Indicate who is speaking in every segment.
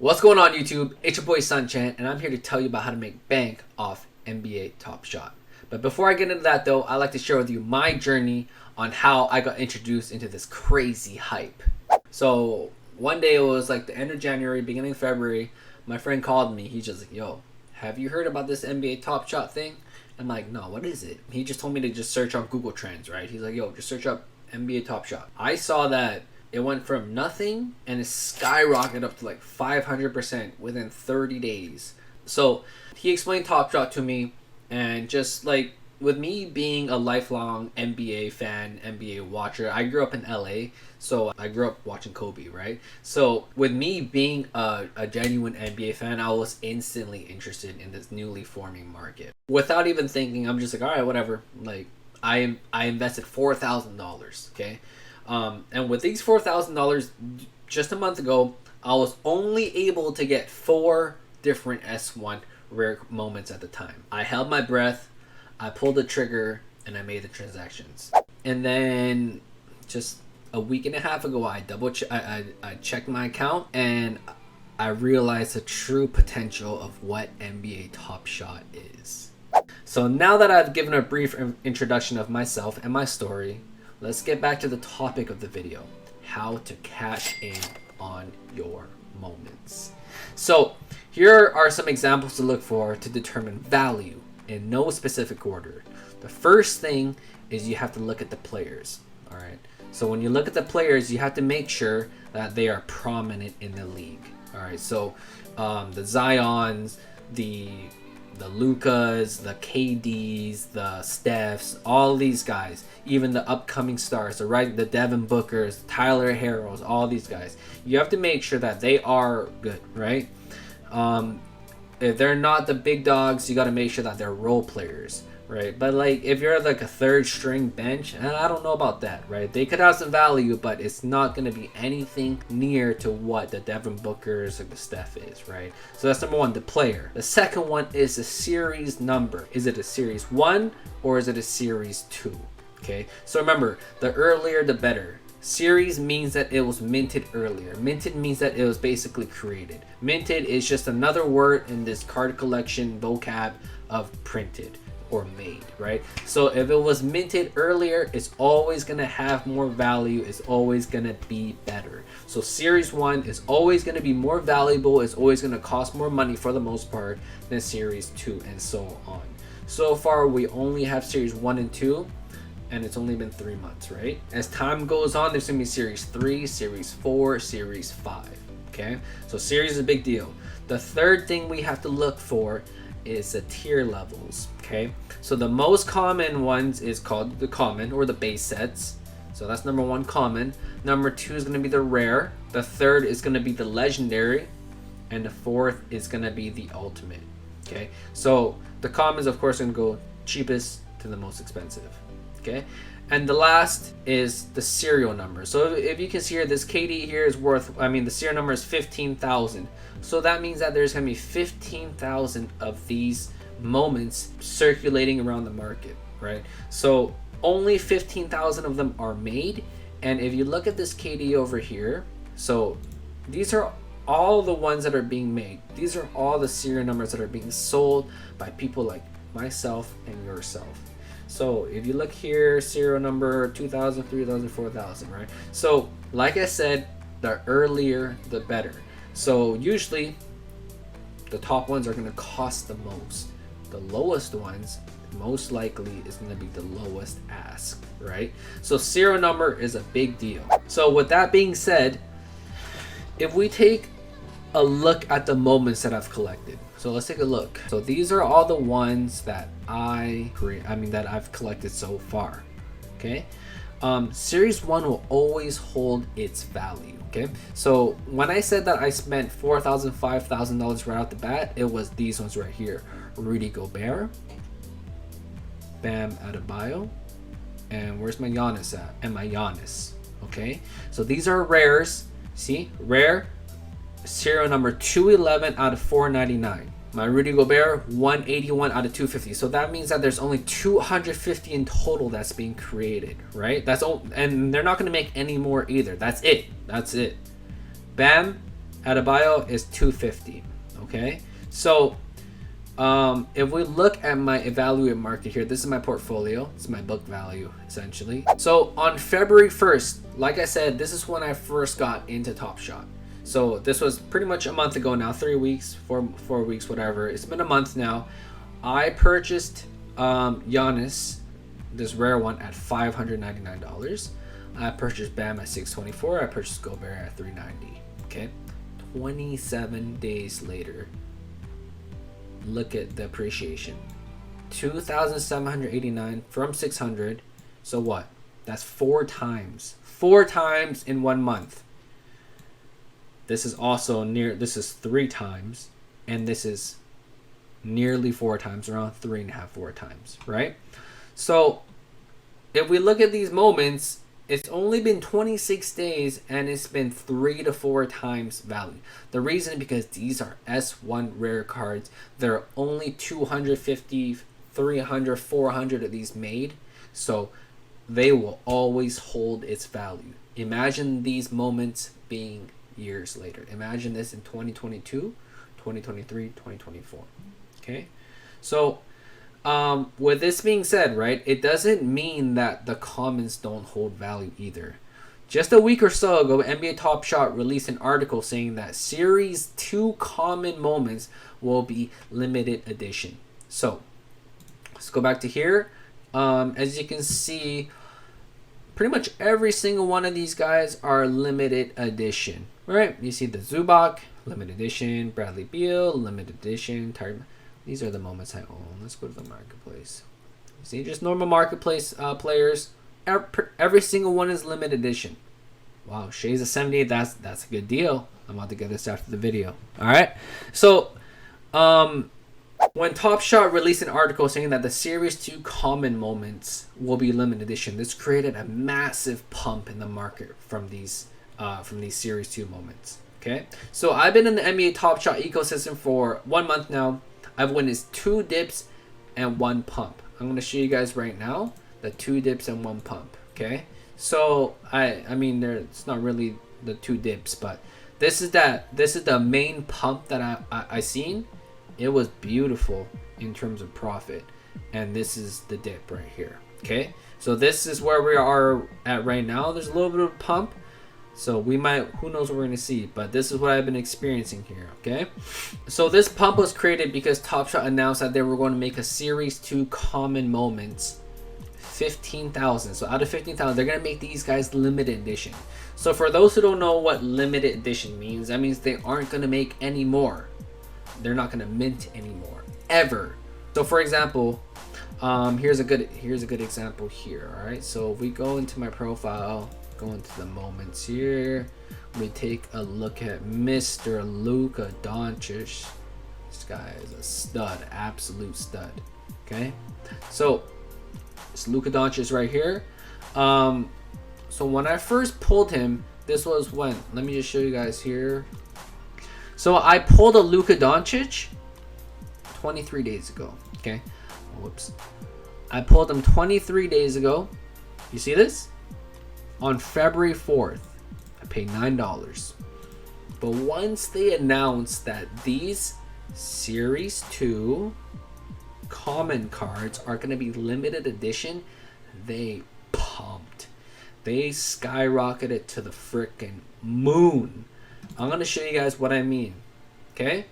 Speaker 1: What's going on YouTube? It's your boy Sonchien, and I'm here to tell you about how to make bank off NBA TopShot. But before I get into that though, I'd like to share with you my journey on how I got introduced into this crazy hype. So one day, it was like the end of January, beginning of February, my friend called me. He's just like, yo, have you heard about this NBA TopShot thing? I'm like, no, what is it? He just told me to just search on Google Trends, right? He's like, yo, just search up NBA TopShot. I saw that it went from nothing and it skyrocketed up to like 500% within 30 days. So he explained TopShot to me, and just like with me being a lifelong NBA fan, NBA watcher, I grew up in LA, so I grew up watching Kobe, right? So with me being a genuine NBA fan, I was instantly interested in this newly forming market. Without even thinking, I'm just like, all right, whatever. Like I invested $4,000, okay? And with these $4,000, just a month ago, I was only able to get 4 different S1 rare moments at the time. I held my breath, I pulled the trigger, and I made the transactions. And then just a week and a half ago, I checked my account, and I realized the true potential of what NBA TopShot is. So now that I've given a brief introduction of myself and my story, let's get back to the topic of the video: how to cash in on your moments. So here are some examples to look for to determine value in no specific order. The first thing is you have to look at the players. All right. So when you look at the players, you have to make sure that they are prominent in the league. All right. So the Zions, the Lukas, the KDs, the Stephs, all these guys, even the upcoming stars, the Devin Bookers, Tyler Harrows, all these guys, you have to make sure that they are good, right? If they're not the big dogs, you got to make sure that they're role players, right? But like if you're like a third string bench, and I don't know about that, right? They could have some value, but it's not going to be anything near to what the Devin Bookers or the Steph is, right? So that's number one, the player. The second one is the series number. Is it a series 1 or is it a series 2? Okay, so remember, the earlier the better. Series means that it was minted earlier. Minted means that it was basically created. Minted is just another word in this card collection vocab of printed or made, right? So if it was minted earlier, it's always gonna have more value, it's always gonna be better. So series 1 is always gonna be more valuable, it's always gonna cost more money for the most part than series 2, and so on. So far we only have series 1 and 2, and it's only been 3 months, right? As time goes on, there's gonna be series 3, series 4, series 5, okay? So series is a big deal. The third thing we have to look for is the tier levels, okay? So the most common ones is called the common or the base sets. So that's number 1, common. Number 2 is gonna be the rare. The third is gonna be the legendary. And the fourth is gonna be the ultimate, okay? So the commons, of course, are gonna go cheapest to the most expensive. Okay, and the last is the serial number. So if you can see here, this KD here is worth, the serial number is 15,000. So that means that there's gonna be 15,000 of these moments circulating around the market, right? So only 15,000 of them are made. And if you look at this KD over here, so these are all the ones that are being made. These are all the serial numbers that are being sold by people like myself and yourself. So if you look here, serial number 2,000, 3,000, 4,000, right? So like I said, the earlier the better. So usually the top ones are going to cost the most. The lowest ones most likely is going to be the lowest ask, right? So serial number is a big deal. So with that being said, if we take a look at the moments that I've collected. So let's take a look. So these are all the ones that that I've collected so far. Okay. Series 1 will always hold its value. Okay. So when I said that I spent $4,000, $5,000 right out the bat, it was these ones right here. Rudy Gobert, Bam Adebayo, and where's my Giannis at? And my Giannis. Okay. So these are rares. See, rare. Serial number 211 out of 499. My Rudy Gobert 181 out of 250. So that means that there's only 250 in total that's being created, right? And they're not going to make any more either. That's it. Bam Adebayo is 250. Okay, so if we look at my Evaluate market here, this is my portfolio. This is my book value essentially. So on February 1st, like I said, this is when I first got into TopShot. So this was pretty much a month ago now, 3 weeks, 4 weeks, whatever. It's been a month now. I purchased Giannis, this rare one, at $599. I purchased Bam at $624. I purchased Gobert at $390. Okay, 27 days later, look at the appreciation. 2,789 from 600. So what? That's 4 times. 4 times in 1 month. This is also this is 3 times, and this is nearly 4 times, around 3.5, 4 times, right? So if we look at these moments, it's only been 26 days and it's been 3 to 4 times value. The reason is because these are S1 rare cards. There are only 250, 300, 400 of these made, so they will always hold its value. Imagine these moments being years later. Imagine this in 2022, 2023, 2024. Okay, so with this being said, right, it doesn't mean that the commons don't hold value either. Just a week or so ago, NBA TopShot released an article saying that Series 2 common moments will be limited edition. So let's go back to here. As you can see, pretty much every single one of these guys are limited edition, right? You see the Zubac, limited edition, Bradley Beal, limited edition, these are the moments I own. Let's go to the marketplace. See, just normal marketplace players. Every single one is limited edition. Wow, Shay's a 78. That's a good deal. I'm about to get this after the video. All right. So, when TopShot released an article saying that the Series 2 common moments will be limited edition, this created a massive pump in the market from these Series 2 moments. Okay. So I've been in the NBA TopShot ecosystem for 1 month now. I've witnessed 2 dips and 1 pump. I'm going to show you guys right now the 2 dips and 1 pump. Okay, so I mean, it's not really the 2 dips, but this is the main pump that I seen. It was beautiful in terms of profit, and this is the dip right here. Okay, so this is where we are at right now. There's a little bit of a pump. So we might, who knows what we're going to see, but this is what I've been experiencing here, okay? So this pump was created because TopShot announced that they were going to make a Series 2 common moments 15,000. So out of 15,000, they're going to make these guys limited edition. So for those who don't know what limited edition means, that means they aren't going to make any more. They're not going to mint anymore, ever. So for example, here's a good example here, all right? So if we go into my profile, go into the moments here, we take a look at Mr. Luka Doncic. This guy is a stud, absolute stud. Okay, so it's Luka Doncic right here. So when I first pulled him, this was when, let me just show you guys here. So I pulled a Luka Doncic 23 days ago. Okay, whoops, I pulled him 23 days ago. You see this? On February 4th, I paid $9. But once they announced that these Series 2 common cards are going to be limited edition, they pumped. They skyrocketed to the frickin' moon. I'm going to show you guys what I mean. Okay?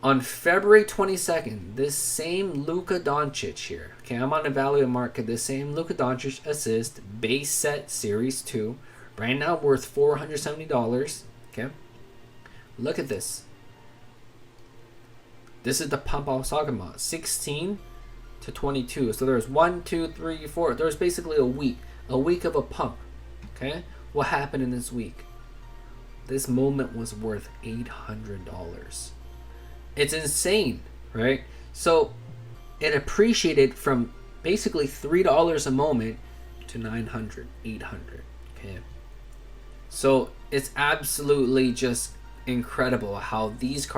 Speaker 1: On February 22nd, this same Luka Doncic here, okay, I'm on Evaluate.market, this same Luka Doncic assist base set Series 2, right now worth $470, okay? Look at this. This is the pump I was talking about, 16 to 22. So there's 1, 2, 3, 4. There's basically a week of a pump, okay? What happened in this week? This moment was worth $800. It's insane, right? So it appreciated from basically $3 a moment to 900, 800. Okay. So it's absolutely just incredible how these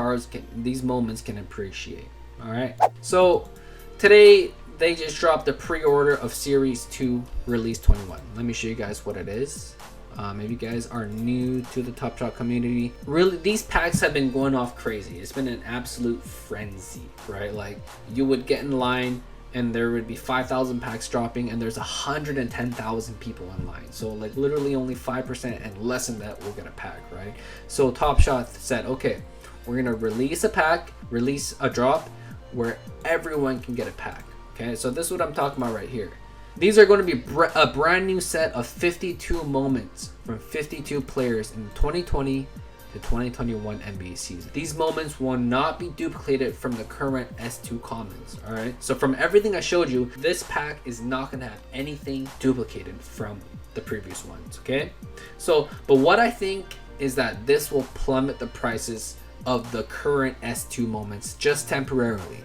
Speaker 1: moments can appreciate. All right. So today they just dropped the pre-order of Series 2 Release 21. Let me show you guys what it is. If you guys are new to the TopShot community, really these packs have been going off crazy. It's been an absolute frenzy, right? Like you would get in line and there would be 5,000 packs dropping and there's 110,000 people in line. So like literally only 5% and less than that will get a pack, right? So TopShot said, okay, we're gonna release a pack, release a drop where everyone can get a pack. Okay, so this is what I'm talking about right here. These are going to be a brand new set of 52 moments from 52 players in the 2020 to 2021 NBA season. These moments will not be duplicated from the current S2 commons. All right, so from everything I showed you, this pack is not going to have anything duplicated from the previous ones. Okay, so but what I think is that this will plummet the prices of the current S2 moments just temporarily,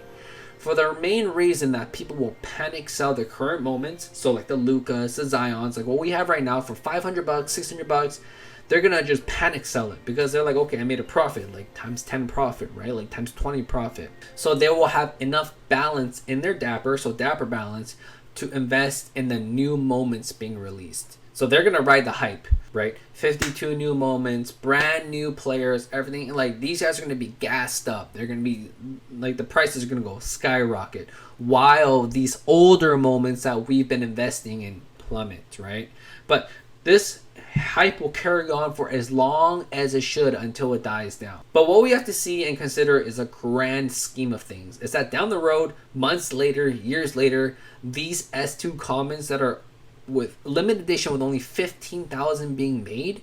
Speaker 1: for the main reason that people will panic sell their current moments. So like the Lukas, the Zions, like what we have right now for $500, $600, they're gonna just panic sell it because they're like, okay, I made a profit, like times 10 profit, right? Like times 20 profit. So they will have enough balance in their Dapper, so Dapper balance, to invest in the new moments being released. So they're gonna ride the hype, right? 52 new moments, brand new players, everything. Like these guys are gonna be gassed up. They're gonna be like, the prices are gonna go skyrocket, while these older moments that we've been investing in plummet, right? But this hype will carry on for as long as it should until it dies down. But what we have to see and consider is a grand scheme of things. Is that down the road, months later, years later, these S2 commons that are with limited edition with only 15,000 being made,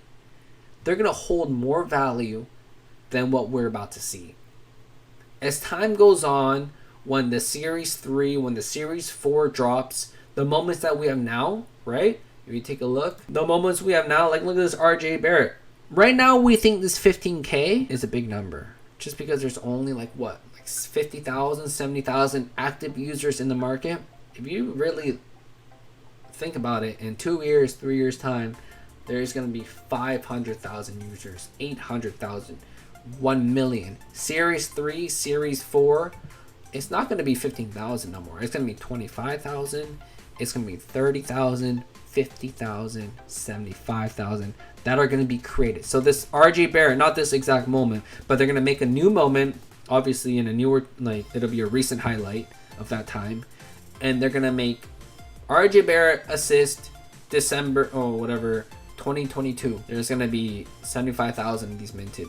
Speaker 1: they're going to hold more value than what we're about to see. As time goes on, when the Series 3, when the Series 4 drops, the moments that we have now, right? If you take a look, the moments we have now, like look at this RJ Barrett. Right now we think this 15K is a big number just because there's only like 50,000, 70,000 active users in the market. If you really think about it, in 2 years, 3 years time, there's going to be 500,000 users, 800,000, 1 million. Series 3, Series 4, it's not going to be 15,000 no more. It's going to be 25,000. It's going to be 30,000, 50,000, 75,000 that are going to be created. So this RJ Barrett, not this exact moment, but they're going to make a new moment, obviously in a newer, like it'll be a recent highlight of that time. And they're going to make RJ Barrett assist December or whatever 2022. There's gonna be 75,000 of these minted.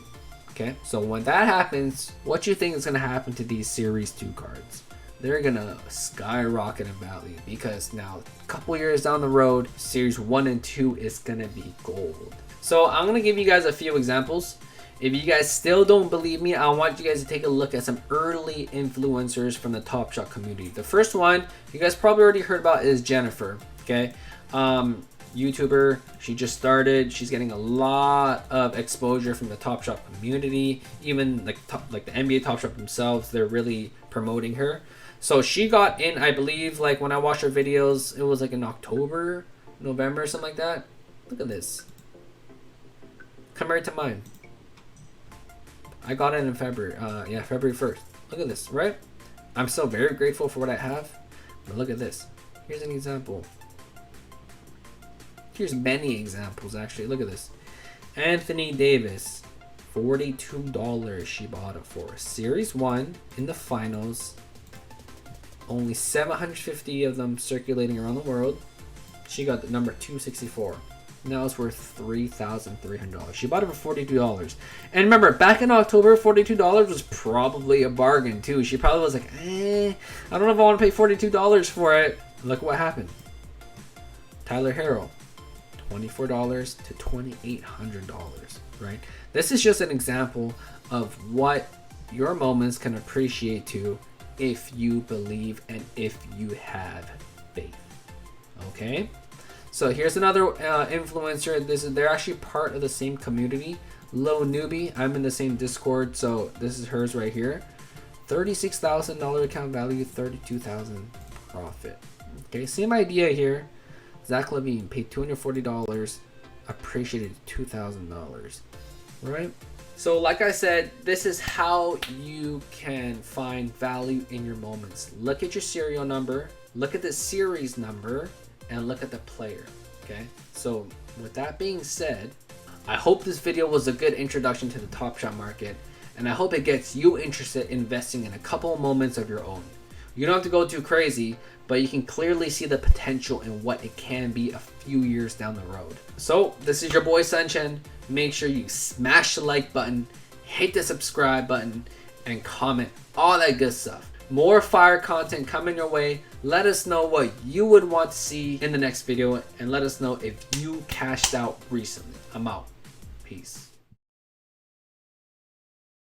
Speaker 1: Okay, so when that happens, what you think is gonna happen to these Series 2 cards? They're gonna skyrocket in value because now a couple years down the road, Series 1 and 2 is gonna be gold. So I'm gonna give you guys a few examples. If you guys still don't believe me, I want you guys to take a look at some early influencers from the TopShot community. The first one you guys probably already heard about is Jennifer. Okay, YouTuber. She just started. She's getting a lot of exposure from the TopShot community. Even like the NBA TopShot themselves, they're really promoting her. So she got in, I believe, like when I watched her videos, it was like in October, November, something like that. Look at this. Compared to mine. I got it in February, February 1st. Look at this, right? I'm still very grateful for what I have, but look at this. Here's an example. Here's many examples, actually. Look at this. Anthony Davis, $42 she bought it for. Series 1 in the finals. Only 750 of them circulating around the world. She got the number 264. Now it's worth $3,300. She bought it for $42. And remember, back in October, $42 was probably a bargain too. She probably was like, I don't know if I want to pay $42 for it. Look what happened. Tyler Harrell, $24 to $2,800, right? This is just an example of what your moments can appreciate to if you believe and if you have faith. Okay? So here's another influencer. They're actually part of the same community. Low Newbie. I'm in the same Discord, so this is hers right here. $36,000 account value, $32,000 profit. Okay, same idea here. Zach Levine paid $240, appreciated $2,000. Right? So like I said, this is how you can find value in your moments. Look at your serial number, look at the series number, and look at the player. Okay, so with that being said, I hope this video was a good introduction to the TopShot market, and I hope it gets you interested in investing in a couple of moments of your own. You don't have to go too crazy, but you can clearly see the potential in what it can be a few years down the road. So this is your boy Sonchien. Make sure you smash the like button, hit the subscribe button, and comment all that good stuff. More fire content coming your way. Let us know what you would want to see in the next video, and let us know if you cashed out recently. I'm out. Peace.